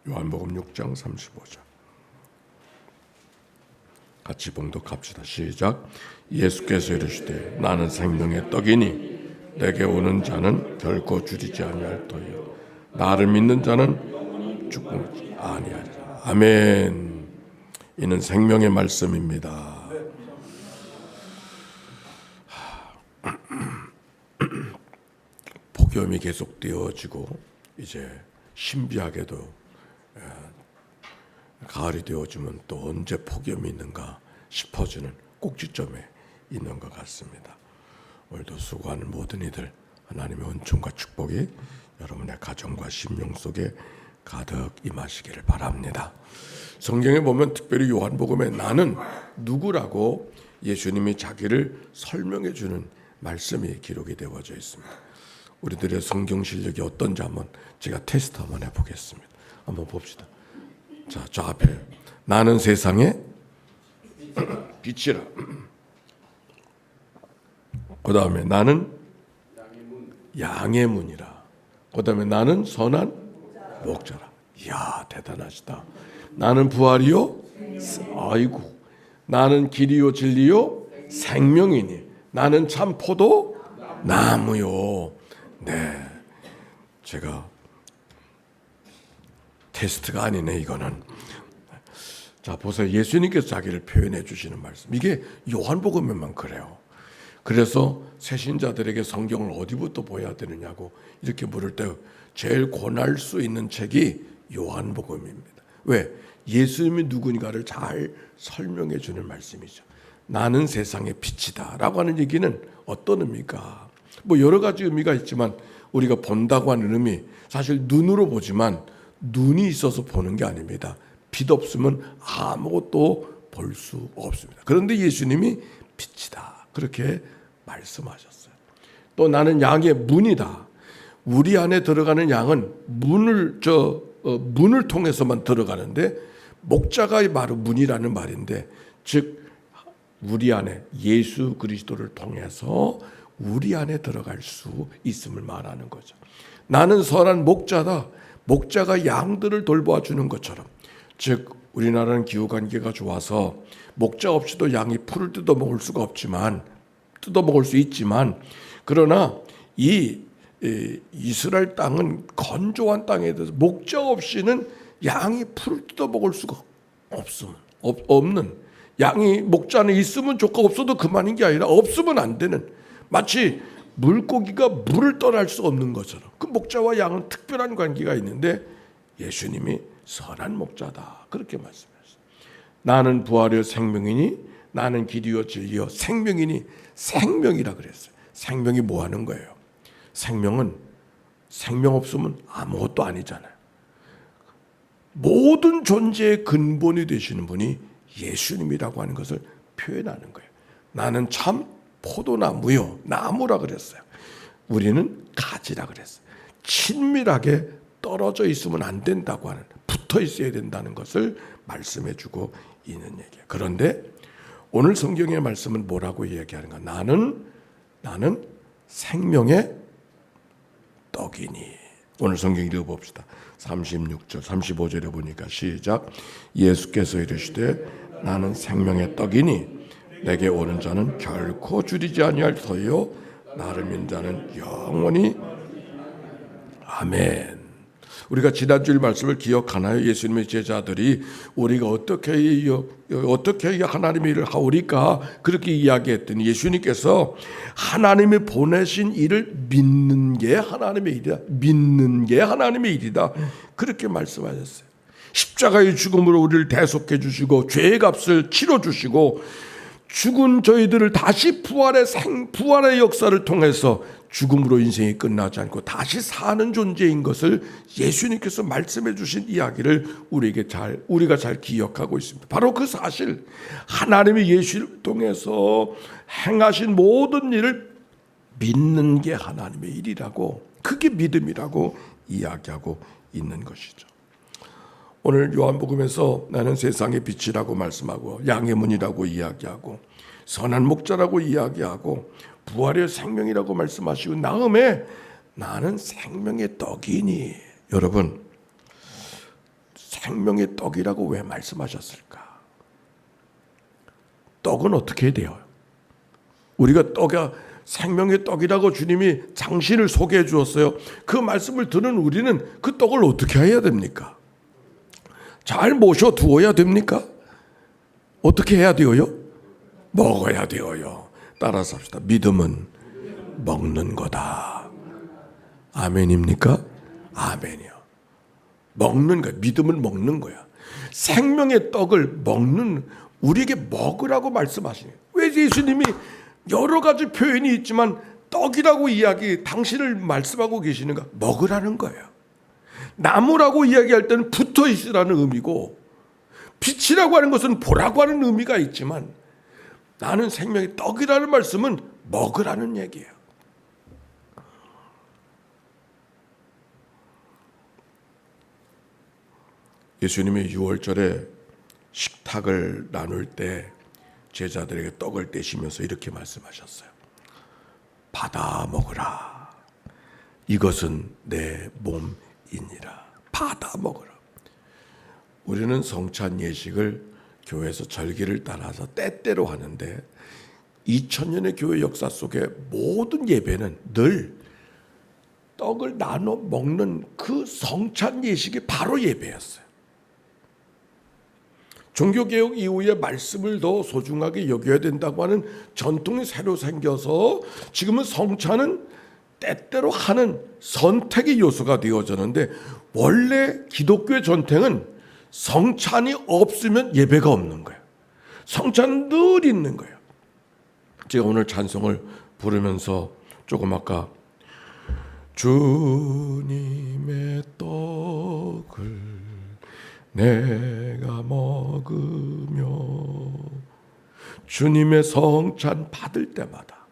요한복음 6장 35절 같이 봉독합시다. 시작. 예수께서 이르시되 나는 생명의 떡이니 내게 오는 자는 결코 줄이지 아니할 터이요 나를 믿는 자는 죽지 아니하리라. 아멘. 이는 생명의 말씀입니다. 폭염이 계속되어지고 이제 신비하게도 가을이 되어지면 또 언제 폭염이 있는가 싶어지는 꼭지점에 있는 것 같습니다. 오늘도 수고하는 모든 이들 하나님의 은총과 축복이 여러분의 가정과 심령 속에 가득 임하시기를 바랍니다. 성경에 보면 특별히 요한복음에 나는 누구라고 예수님이 자기를 설명해 주는 말씀이 기록이 되어져 있습니다. 우리들의 성경 실력이 어떤지 한번 제가 테스트 한번 해보겠습니다. 한번 봅시다. 자, 저 앞에 나는 세상의 빛이라. 그 다음에 나는 양의 문이라. 그 다음에 나는 선한 목자라. 이야, 대단하시다. 나는 부활이요. 아이고. 나는 길이요 진리요 생명이니. 나는 참 포도 나무요. 네, 제가 테스트가 아니네 이거는. 자, 보세요. 예수님께서 자기를 표현해 주시는 말씀. 이게 요한복음에만 그래요. 그래서 새신자들에게 성경을 어디부터 보여야 되느냐고 이렇게 물을 때 제일 권할 수 있는 책이 요한복음입니다. 왜? 예수님이 누구인가를 잘 설명해 주는 말씀이죠. 나는 세상의 빛이다 라고 하는 얘기는 어떤 의미가? 뭐 여러 가지 의미가 있지만 우리가 본다고 하는 의미, 사실 눈으로 보지만 눈이 있어서 보는 게 아닙니다. 빛 없으면 아무것도 볼 수 없습니다. 그런데 예수님이 빛이다 그렇게 말씀하셨어요. 또 나는 양의 문이다. 우리 안에 들어가는 양은 문을 통해서만 들어가는데 목자가 바로 문이라는 말인데, 즉 우리 안에 예수 그리스도를 통해서 우리 안에 들어갈 수 있음을 말하는 거죠. 나는 선한 목자다. 목자가 양들을 돌봐주는 것처럼, 즉 우리나라는 기후관계가 좋아서 목자 없이도 양이 풀을 뜯어먹을 수가 없지만, 뜯어먹을 수 있지만, 그러나 이 이스라엘 땅은 건조한 땅에 대해서 목자 없이는 양이 풀을 뜯어먹을 수가 없는, 양이 목자는 있으면 좋고 없어도 그만인 게 아니라 없으면 안 되는, 마치 물고기가 물을 떠날 수 없는 것처럼 그 목자와 양은 특별한 관계가 있는데 예수님이 선한 목자다 그렇게 말씀하셨어요. 나는 부활이요 생명이니 나는 길이요 진리요 생명이니. 생명이라 그랬어요. 생명이 뭐 하는 거예요? 생명은 생명 없으면 아무것도 아니잖아요. 모든 존재의 근본이 되시는 분이 예수님이라고 하는 것을 표현하는 거예요. 나는 참 포도나무요, 나무라 그랬어요. 우리는 가지라 그랬어요. 친밀하게 떨어져 있으면 안 된다고 하는, 붙어 있어야 된다는 것을 말씀해 주고 있는 얘기예요. 그런데 오늘 성경의 말씀은 뭐라고 이야기하는가? 나는 생명의 떡이니. 오늘 성경 읽어봅시다. 36절, 35절에 보니까 시작. 예수께서 이르시되 나는 생명의 떡이니 내게 오는 자는 결코 줄이지 아니할 터이요 나를 믿는 자는 영원히. 아멘. 우리가 지난주일 말씀을 기억하나요? 예수님의 제자들이 우리가 어떻게 하나님의 일을 하오리까 그렇게 이야기했더니 예수님께서 하나님이 보내신 일을 믿는 게 하나님의 일이다. 믿는 게 하나님의 일이다. 그렇게 말씀하셨어요. 십자가의 죽음으로 우리를 대속해 주시고 죄의 값을 치러 주시고 죽은 저희들을 다시 부활의 역사를 통해서 죽음으로 인생이 끝나지 않고 다시 사는 존재인 것을 예수님께서 말씀해 주신 이야기를 우리가 잘 기억하고 있습니다. 바로 그 사실, 하나님이 예수를 통해서 행하신 모든 일을 믿는 게 하나님의 일이라고, 그게 믿음이라고 이야기하고 있는 것이죠. 오늘 요한복음에서 나는 세상의 빛이라고 말씀하고 양의 문이라고 이야기하고 선한 목자라고 이야기하고 부활의 생명이라고 말씀하시고 다음에 나는 생명의 떡이니. 여러분, 생명의 떡이라고 왜 말씀하셨을까? 떡은 어떻게 돼요? 우리가 떡이 생명의 떡이라고 주님이 장신을 소개해 주었어요. 그 말씀을 듣는 우리는 그 떡을 어떻게 해야 됩니까? 잘 모셔 두어야 됩니까? 어떻게 해야 되어요? 먹어야 되어요. 따라서 합시다. 믿음은 먹는 거다. 아멘입니까? 아멘이요. 먹는 거야. 믿음은 먹는 거야. 생명의 떡을 먹는, 우리에게 먹으라고 말씀하시네요. 왜 예수님이 여러 가지 표현이 있지만 떡이라고 당신을 말씀하고 계시는가? 먹으라는 거예요. 나무라고 이야기할 때는 붙어 있으라는 의미고, 빛이라고 하는 것은 보라고 하는 의미가 있지만, 나는 생명의 떡이라는 말씀은 먹으라는 얘기예요. 예수님이 6월절에 식탁을 나눌 때 제자들에게 떡을 떼시면서 이렇게 말씀하셨어요. 받아 먹으라. 이것은 내 몸이니라. 받아 먹으라. 우리는 성찬 예식을 교회에서 절기를 따라서 때때로 하는데 2000년의 교회 역사 속에 모든 예배는 늘 떡을 나눠 먹는 그 성찬 예식이 바로 예배였어요. 종교개혁 이후에 말씀을 더 소중하게 여겨야 된다고 하는 전통이 새로 생겨서 지금은 성찬은 때때로 하는 선택의 요소가 되어졌는데, 원래 기독교의 전통은 성찬이 없으면 예배가 없는 거예요. 성찬은 늘 있는 거예요. 제가 오늘 찬송을 부르면서 조금 아까 주님의 떡을 내가 먹으며 주님의 성찬 받을 때마다,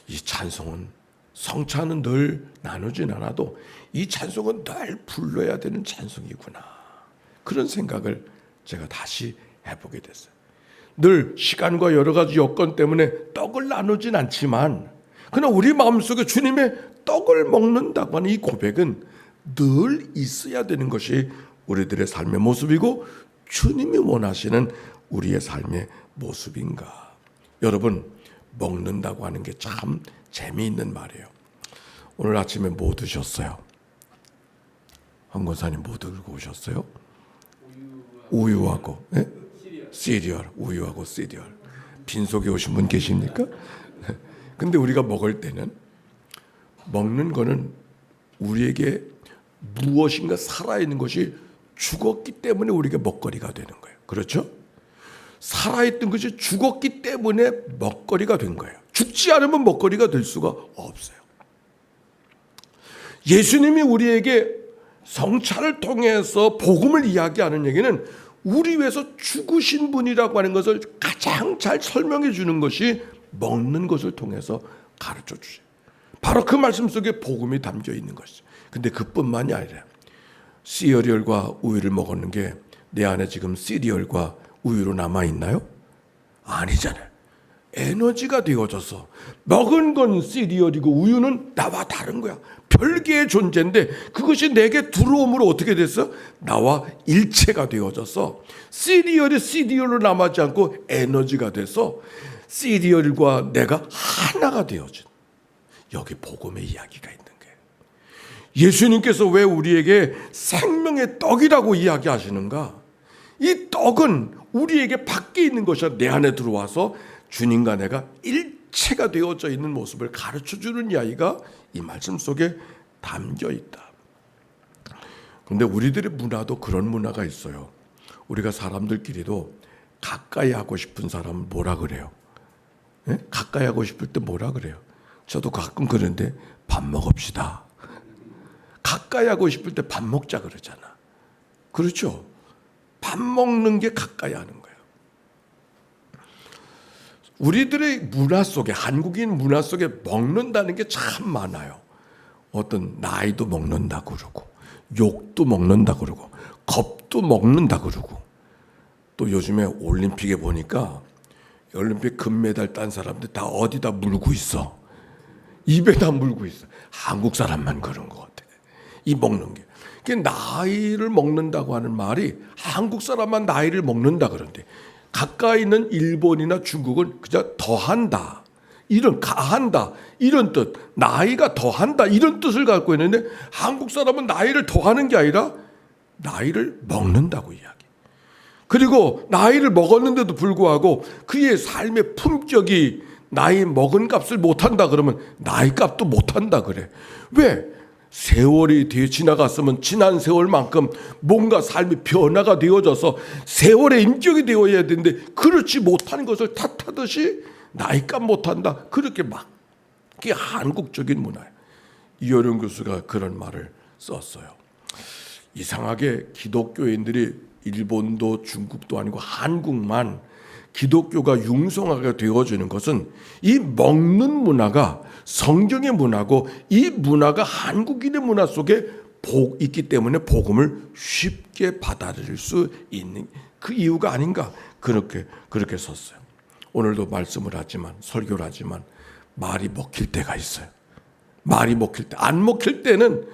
이 찬송은, 성찬은 늘 나누진 않아도 이 찬송은 늘 불러야 되는 찬송이구나, 그런 생각을 제가 다시 해보게 됐어요. 늘 시간과 여러 가지 여건 때문에 떡을 나누진 않지만, 그러나 우리 마음속에 주님의 떡을 먹는다고 하는 이 고백은 늘 있어야 되는 것이 우리들의 삶의 모습이고, 주님이 원하시는 우리의 삶의 모습인가. 여러분, 먹는다고 하는 게 참 재미있는 말이에요. 오늘 아침에 뭐 드셨어요? 황 권사님 뭐 들고 오셨어요? 우유하고 네? 시리얼. 우유하고 시리얼. 빈속에 오신 분 계십니까? 근데 우리가 먹을 때는, 먹는 거는 우리에게 무엇인가 살아있는 것이 죽었기 때문에 우리가 먹거리가 되는 거예요. 그렇죠? 살아있던 것이 죽었기 때문에 먹거리가 된 거예요. 죽지 않으면 먹거리가 될 수가 없어요. 예수님이 우리에게 성찬을 통해서 복음을 이야기하는 얘기는 우리 위해서 죽으신 분이라고 하는 것을 가장 잘 설명해 주는 것이 먹는 것을 통해서 가르쳐 주세요. 바로 그 말씀 속에 복음이 담겨 있는 것이죠. 근데 그뿐만이 아니라 시리얼과 우유를 먹었는 게 내 안에 지금 시리얼과 우유로 남아있나요? 아니잖아요. 에너지가 되어져서 먹은 건 시리얼이고 우유는 나와 다른 거야. 별개의 존재인데 그것이 내게 들어옴으로 어떻게 됐어? 나와 일체가 되어져서 시리얼이 시리얼로 남지 않고 에너지가 돼서 시리얼과 내가 하나가 되어진, 여기 복음의 이야기가 있는 거예요. 예수님께서 왜 우리에게 생명의 떡이라고 이야기하시는가? 이 떡은 우리에게 밖에 있는 것이 아니라 내 안에 들어와서 주님과 내가 일체가 되어져 있는 모습을 가르쳐주는 이야기가 이 말씀 속에 담겨 있다. 그런데 우리들의 문화도 그런 문화가 있어요. 우리가 사람들끼리도 가까이 하고 싶은 사람은 뭐라 그래요? 네? 가까이 하고 싶을 때 뭐라 그래요? 저도 가끔 그런데 밥 먹읍시다. 가까이 하고 싶을 때 밥 먹자 그러잖아. 그렇죠? 밥 먹는 게 가까이 하는 거예요. 우리들의 문화 속에, 한국인 문화 속에 먹는다는 게 참 많아요. 어떤 나이도 먹는다 그러고, 욕도 먹는다 그러고, 겁도 먹는다 그러고, 또 요즘에 올림픽에 보니까 올림픽 금메달 딴 사람들 다 어디다 물고 있어. 입에다 물고 있어. 한국 사람만 그런 것 같아. 이 먹는 게. 나이를 먹는다고 하는 말이 한국 사람만 나이를 먹는다 그러는데 가까이 있는 일본이나 중국은 그저 더한다, 이런 가한다 이런 뜻, 나이가 더한다 이런 뜻을 갖고 있는데 한국 사람은 나이를 더하는 게 아니라 나이를 먹는다고 이야기. 그리고 나이를 먹었는데도 불구하고 그의 삶의 품격이 나이 먹은 값을 못한다 그러면 나이 값도 못한다 그래. 왜? 세월이 뒤에 지나갔으면 지난 세월만큼 뭔가 삶이 변화가 되어져서 세월의 인격이 되어야 되는데 그렇지 못한 것을 탓하듯이 나이값 못한다. 그렇게 막 그게 한국적인 문화예요. 이효령 교수가 그런 말을 썼어요. 이상하게 기독교인들이 일본도 중국도 아니고 한국만 기독교가 융성하게 되어지는 것은 이 먹는 문화가 성경의 문화고 이 문화가 한국인의 문화 속에 있기 때문에 복음을 쉽게 받아들일 수 있는 그 이유가 아닌가 그렇게 썼어요. 오늘도 말씀을 하지만 설교를 하지만 말이 먹힐 때가 있어요. 말이 먹힐 때, 안 먹힐 때는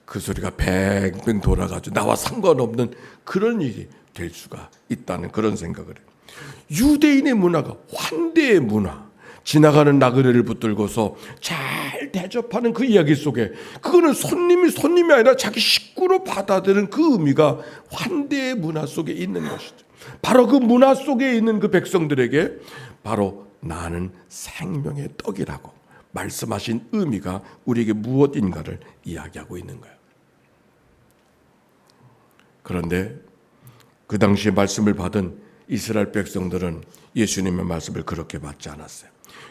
그 소리가 뱅뱅 돌아가지고 나와 상관없는 그런 일이 될 수가 있다는 그런 생각을 해요. 유대인의 문화가 환대의 문화, 지나가는 나그네를 붙들고서 잘 대접하는 그 이야기 속에 그거는 손님이 아니라 자기 식구로 받아들이는 그 의미가 환대의 문화 속에 있는 것이죠. 바로 그 문화 속에 있는 그 백성들에게 바로 나는 생명의 떡이라고 말씀하신 의미가 우리에게 무엇인가를 이야기하고 있는 거예요. 그런데 그 당시에 말씀을 받은 이스라엘 백성들은 예수님의 말씀을 그렇게 받지 않았어요.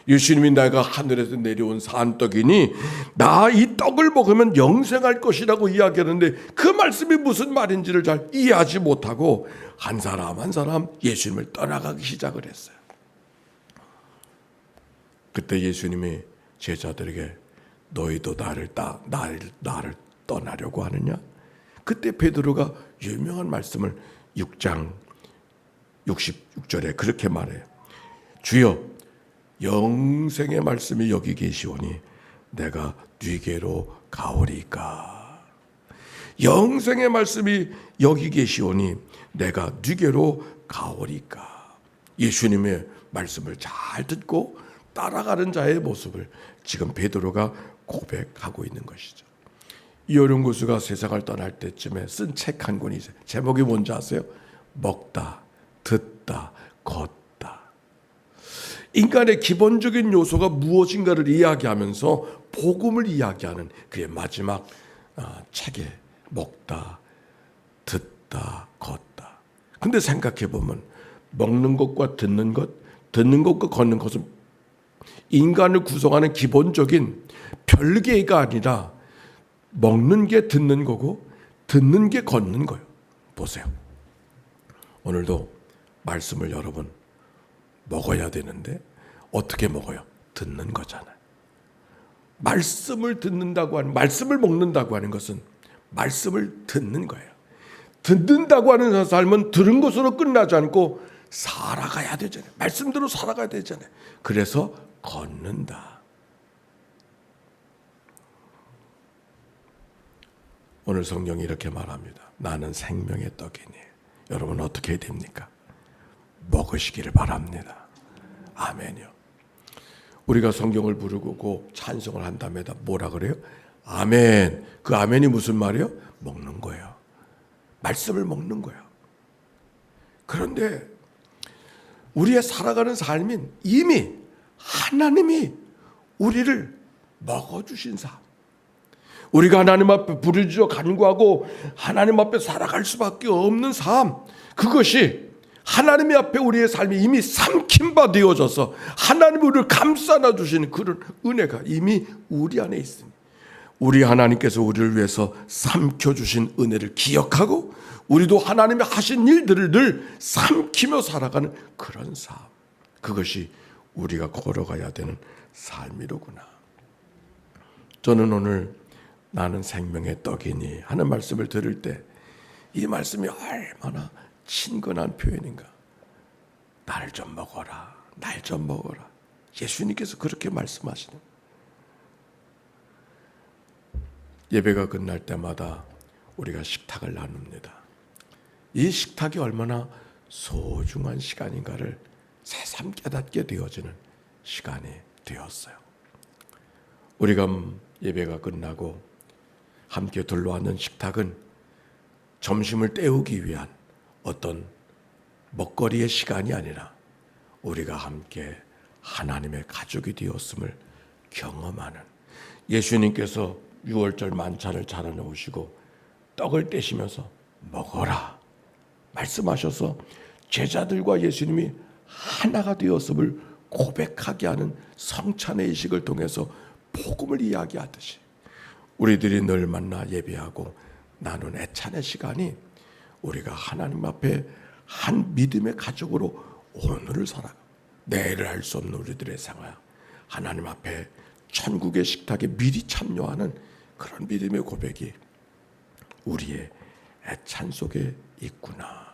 예수님이 내가 하늘에서 내려온 산떡이니 나 이 떡을 먹으면 영생할 것이라고 이야기하는데 그 말씀이 무슨 말인지를 잘 이해하지 못하고 한 사람 한 사람 예수님을 떠나가기 시작을 했어요. 그때 예수님이 제자들에게 너희도 나를 떠나려고 하느냐? 그때 베드로가 유명한 말씀을 6장 66절에 그렇게 말해요. 주여 영생의 말씀이 여기 계시오니 내가 네게로 가오리까. 영생의 말씀이 여기 계시오니 내가 네게로 가오리까. 예수님의 말씀을 잘 듣고 따라가는 자의 모습을 지금 베드로가 고백하고 있는 것이죠. 이효령 교수가 세상을 떠날 때쯤에 쓴 책 한 권이 있어요. 제목이 뭔지 아세요? 먹다, 듣다, 걷다. 인간의 기본적인 요소가 무엇인가를 이야기하면서 복음을 이야기하는 그의 마지막 책에 먹다, 듣다, 걷다. 근데 생각해 보면 먹는 것과 듣는 것과 걷는 것은 인간을 구성하는 기본적인 별개가 아니라 먹는 게 듣는 거고 듣는 게 걷는 거예요. 보세요. 오늘도 말씀을 여러분 먹어야 되는데 어떻게 먹어요? 듣는 거잖아요. 말씀을 듣는다고 하는, 말씀을 먹는다고 하는 것은 말씀을 듣는 거예요. 듣는다고 하는 삶은 들은 것으로 끝나지 않고 살아가야 되잖아요. 말씀대로 살아가야 되잖아요. 그래서 걷는다. 오늘 성경이 이렇게 말합니다. 나는 생명의 떡이니. 여러분 어떻게 해야 됩니까? 먹으시기를 바랍니다. 아멘이요. 우리가 성경을 부르고 찬송을 한다면 뭐라 그래요? 아멘. 그 아멘이 무슨 말이에요? 먹는 거예요. 말씀을 먹는 거예요. 그런데 우리의 살아가는 삶은 이미 하나님이 우리를 먹어주신 삶. 우리가 하나님 앞에 부르짖어 간구하고 하나님 앞에 살아갈 수밖에 없는 삶. 그것이 하나님 앞에 우리의 삶이 이미 삼킨 바 되어져서 하나님이 우리를 감싸 안아주시는 그런 은혜가 이미 우리 안에 있습니다. 우리 하나님께서 우리를 위해서 삼켜주신 은혜를 기억하고 우리도 하나님이 하신 일들을 늘 삼키며 살아가는 그런 삶. 그것이 우리가 걸어가야 되는 삶이로구나. 저는 오늘 나는 생명의 떡이니 하는 말씀을 들을 때 이 말씀이 얼마나 친근한 표현인가. 날 좀 먹어라. 날 좀 먹어라. 예수님께서 그렇게 말씀하시는. 예배가 끝날 때마다 우리가 식탁을 나눕니다. 이 식탁이 얼마나 소중한 시간인가를 새삼 깨닫게 되어지는 시간이 되었어요. 우리가 예배가 끝나고 함께 둘러앉는 식탁은 점심을 때우기 위한 어떤 먹거리의 시간이 아니라 우리가 함께 하나님의 가족이 되었음을 경험하는, 예수님께서 6월절 만찬을 차려놓으시고 떡을 떼시면서 먹어라 말씀하셔서 제자들과 예수님이 하나가 되었음을 고백하게 하는 성찬의 의식을 통해서 복음을 이야기하듯이 우리들이 늘 만나 예배하고 나눈 애찬의 시간이 우리가 하나님 앞에 한 믿음의 가족으로 오늘을 살아가, 내일을 알 수 없는 우리들의 생활, 하나님 앞에 천국의 식탁에 미리 참여하는 그런 믿음의 고백이 우리의 애찬 속에 있구나.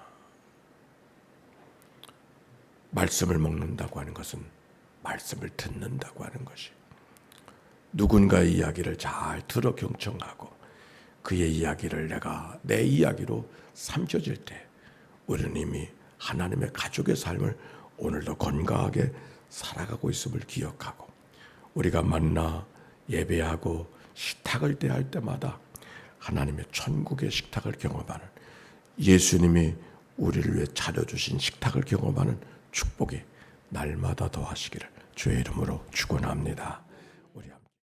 말씀을 먹는다고 하는 것은 말씀을 듣는다고 하는 것이, 누군가의 이야기를 잘 들어 경청하고 그의 이야기를 내가 내 이야기로 삼켜질 때 우리는 이미 하나님의 가족의 삶을 오늘도 건강하게 살아가고 있음을 기억하고, 우리가 만나 예배하고 식탁을 대할 때마다 하나님의 천국의 식탁을 경험하는, 예수님이 우리를 위해 차려주신 식탁을 경험하는 축복이 날마다 더하시기를 주의 이름으로 축원합니다.